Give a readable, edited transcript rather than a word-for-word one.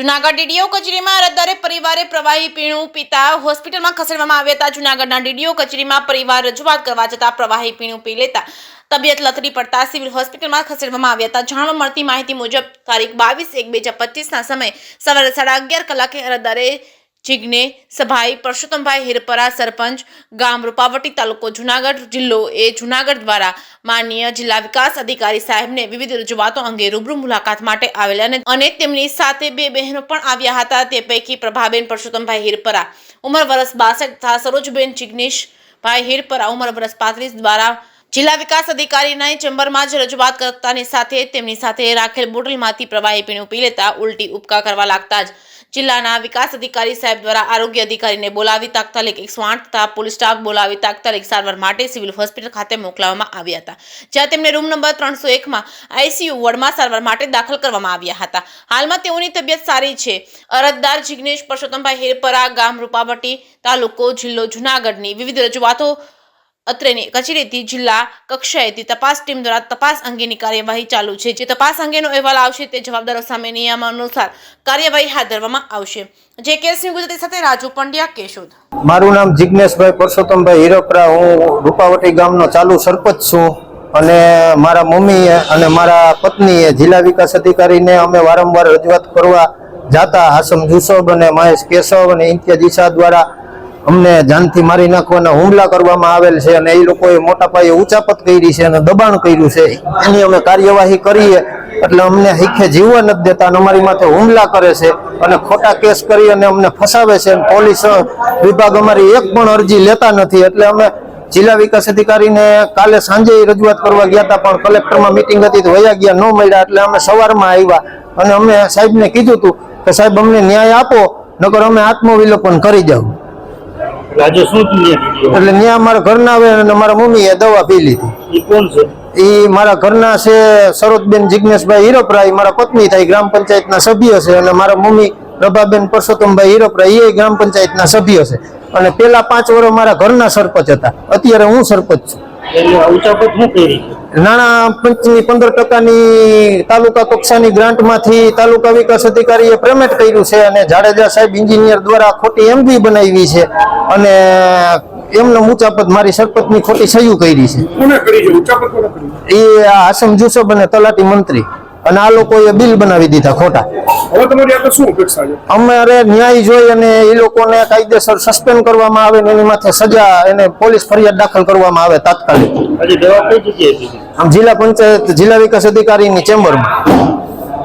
Junagadh DDO કચેરીમાં અરજદારે પરિવારે પ્રવાહી પીણું પીતા હોસ્પિટલમાં ખસેડવામાં આવ્યા હતા। જૂનાગઢના ડીડીઓ કચેરીમાં પરિવાર રજૂઆત કરવા જતા પ્રવાહી પીણું પી લેતા તબિયત લથડી પડતા સિવિલ હોસ્પિટલમાં ખસેડવામાં આવ્યા હતા। જાણવા મળતી માહિતી મુજબ તારીખ 22/1/2025ના સમયે સવારે 11:30 કલાકે અરજદારે જીગ્ને સભાઈ પરસોત્તમભાઈ હિરપરા સરપંચ ગામ રૂપાવટી તાલુકો જૂનાગઢ જિલ્લો એ જૂનાગઢ દ્વારા માનનીય જિલ્લા વિકાસ અધિકારી સાહેબને વિવિધ રજૂઆતો અંગે રૂબરૂ મુલાકાત માટે આવેલા અને તેમની સાથે બે બહેનો પણ આવ્યા હતા। તે પૈકી પ્રભાબેન પરસોત્તમભાઈ હિરપરા ઉંમર વર્ષ 62 તથા સરોજબેન જિગ્નેશભાઈ હિરપરા ઉંમર વર્ષ 35 દ્વારા જિલ્લા વિકાસ અધિકારીના ચેમ્બરમાં જ રજૂઆત કરતાની સાથે તેમની સાથે રાખેલ બોટલમાંથી પ્રવાહી પીણું પી લેતા ઉલટી ઉપકા કરવા લાગતા જ જિલ્લાના વિકાસ અધિકારી સાહેબ દ્વારા આરોગ્ય અધિકારીને બોલાવી તાત્કાલિક 108 તથા પોલીસ સ્ટાફ બોલાવી તાત્કાલિક સારવાર માટે સિવિલ હોસ્પિટલ ખાતે મોકલવામાં આવ્યા હતા, જ્યાં તેમને રૂમ નંબર 301માં આઈસીયુ વોર્ડમાં સારવાર માટે દાખલ કરવામાં આવ્યા હતા। હાલમાં તેઓની તબિયત સારી છે। અરજદાર જિગ્નેશ પરસોત્તમભાઈ હિરપરા ગામ રૂપાવટી તાલુકો જિલ્લો જૂનાગઢની વિવિધ રજૂઆતો અત્રેની કચેરીથી જિલ્લા કક્ષાએથી તપાસ ટીમ દ્વારા તપાસ અંગેની કાર્યવાહી ચાલુ છે। જે તપાસ અંગેનો અહેવાલ આવશે તે જવાબદારો સામે નિયમ અનુસાર કાર્યવાહી હાથ ધરવામાં આવશે। જે કેસની ગુજરાતી સાથે રાજુ પંડ્યા કેશોદ। મારું નામ જિગ્નેશભાઈ પરસોત્તમભાઈ હિરપરા, હું રૂપાવટી ગામનો ચાલુ સરપંચ છું અને મારા મમ્મી અને મારા પત્નીએ જિલ્લા વિકાસ અધિકારીને અમે વારંવાર રજૂઆત કરવા જાતા હાસમ જુસબ અને મહેશ કેશવ અને ઇમ્તિયાઝ ઈશા દ્વારા અમને જાનથી મારી નાખવાના હુમલા કરવામાં આવેલ છે અને એ લોકોએ મોટા પાયે ઉચાપત કરી છે અને દબાણ કર્યું છે। એની અમે કાર્યવાહી કરીએ એટલે અમને હિખે જીવવા નથી દેતા અને અમારી માથે હુમલા કરે છે અને ખોટા કેસ કરી અને અમને ફસાવે છે। પોલીસ વિભાગ અમારી એક પણ અરજી લેતા નથી એટલે અમે જિલ્લા વિકાસ અધિકારીને કાલે સાંજે રજૂઆત કરવા ગયા હતા, પણ કલેક્ટરમાં મિટિંગ હતી તો વયા ગયા, ન મળ્યા એટલે અમે સવારમાં આવ્યા અને અમે સાહેબને કીધું હતું કે સાહેબ અમને ન્યાય આપો, નકર અમે આત્મવિલોપન કરી જાવ। એટલે ન્યા મારા ઘરના આવે અને મારા મમ્મીએ દવા પી લીધી। એ મારા ઘરના છે સરોજબેન જિગ્નેશભાઈ હિરપરા, એ મારા પત્ની થાય, ગ્રામ પંચાયતના સભ્ય છે અને મારા મમ્મી પ્રભાબેન પરસોત્તમભાઈ હિરપરા એ ગ્રામ પંચાયતના સભ્ય છે અને પેલા 5 વર્ષ મારા ઘરના સરપંચ હતા, અત્યારે હું સરપંચ છું। નાણાં પંચની 15%ની તાલુકા કક્ષાની ગ્રાન્ટમાંથી તાલુકા વિકાસ અધિકારીએ પેમેન્ટ કર્યું છે અને જાડેજા સાહેબ એન્જિનિયર દ્વારા ખોટી એમબી બનાવી છે અને એમને ઉચાપત મારી સરપંચની ખોટી સહી કરી છે। એ હાસમ જુસબ અને તલાટી મંત્રી અને આ લોકોએ બિલ બનાવી દીધા ખોટા। અમારે ન્યાય જોઈ અને એ લોકોને કાયદેસર સસ્પેન્ડ કરવામાં આવે ને એની માથે સજા, એને પોલીસ ફરિયાદ દાખલ કરવામાં આવે તાત્કાલિક। જિલ્લા પંચાયત જિલ્લા વિકાસ અધિકારીની ચેમ્બરમાં।